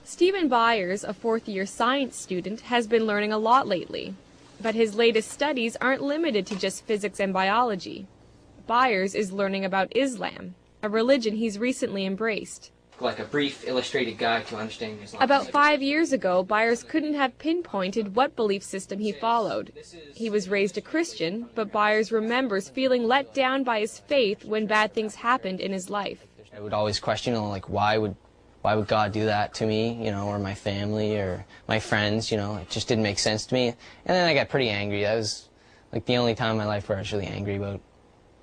Stephen Byers, a fourth-year science student, has been learning a lot lately. But his latest studies aren't limited to just physics and biology. Byers is learning about Islam, a religion he's recently embraced. Like a brief illustrated guide to understanding Islam. About 5 years ago, Byers couldn't have pinpointed what belief system he followed. He was raised a Christian, but Byers remembers feeling let down by his faith when bad things happened in his life. I would always question, like, why would God do that to me, or my family or my friends, it just didn't make sense to me. And then I got pretty angry. That was like the only time in my life where I was really angry about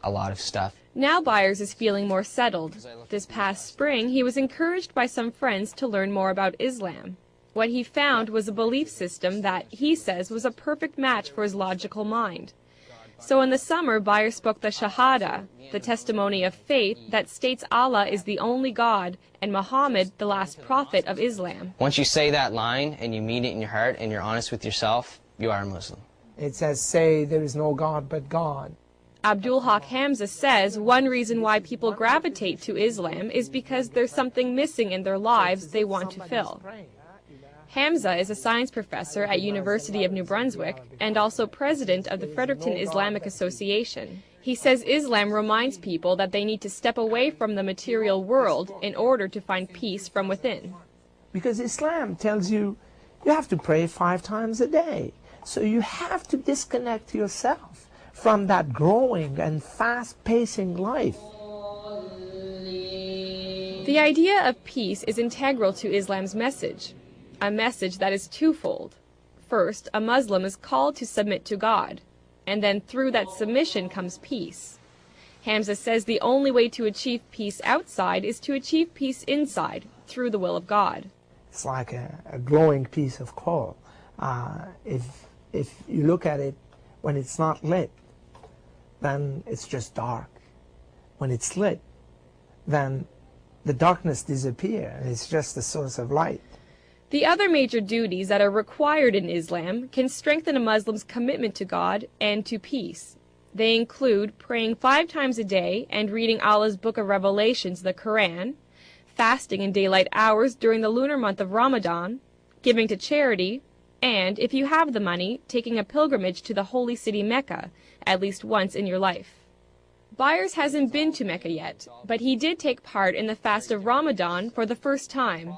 a lot of stuff. Now Byers is feeling more settled. This past spring, he was encouraged by some friends to learn more about Islam. What he found was a belief system that, he says, was a perfect match for his logical mind. So in the summer, Byers spoke the Shahada, the testimony of faith that states Allah is the only God and Muhammad the last prophet of Islam. Once you say that line and you mean it in your heart and you're honest with yourself, you are a Muslim. It says, say there is no God but God. Abdul Haq Hamza says one reason why people gravitate to Islam is because there's something missing in their lives they want to fill. Hamza is a science professor at University of New Brunswick and also president of the Fredericton Islamic Association. He says Islam reminds people that they need to step away from the material world in order to find peace from within. Because Islam tells you have to pray 5 times a day. So you have to disconnect yourself from that growing and fast-pacing life. The idea of peace is integral to Islam's message. A message that is twofold. First, a Muslim is called to submit to God, and then through that submission comes peace. Hamza says the only way to achieve peace outside is to achieve peace inside, through the will of God. It's like a glowing piece of coal. If you look at it when it's not lit, then it's just dark. When it's lit, then the darkness disappears, and it's just a source of light. The other major duties that are required in Islam can strengthen a Muslim's commitment to God and to peace. They include praying 5 times a day and reading Allah's Book of Revelations, the Quran, fasting in daylight hours during the lunar month of Ramadan, giving to charity, and, if you have the money, taking a pilgrimage to the holy city Mecca at least once in your life. Byers hasn't been to Mecca yet, but he did take part in the fast of Ramadan for the first time.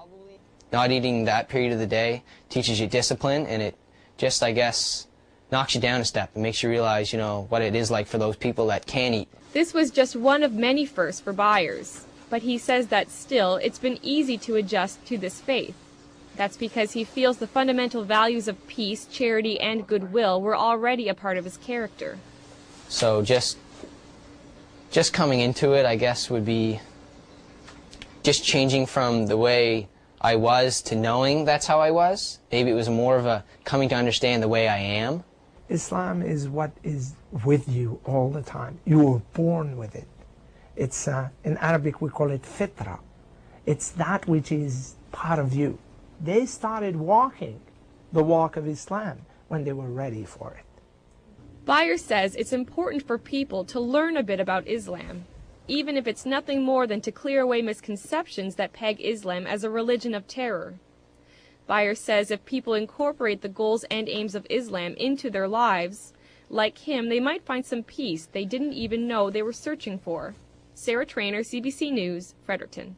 Not eating that period of the day teaches you discipline, and it just, I guess, knocks you down a step and makes you realize, what it is like for those people that can't eat. This was just one of many firsts for Byers, but he says that still it's been easy to adjust to this faith. That's because he feels the fundamental values of peace, charity, and goodwill were already a part of his character. So just coming into it, I guess, would be just changing from the way I was to knowing that's how I was. Maybe it was more of a coming to understand the way I am. Islam is what is with you all the time. You were born with it. It's, in Arabic we call it fitra. It's that which is part of you. They started walking the walk of Islam when they were ready for it. Byers says it's important for people to learn a bit about Islam, even if it's nothing more than to clear away misconceptions that peg Islam as a religion of terror. Byers says if people incorporate the goals and aims of Islam into their lives, like him, they might find some peace they didn't even know they were searching for. Sarah Trainer, CBC News, Fredericton.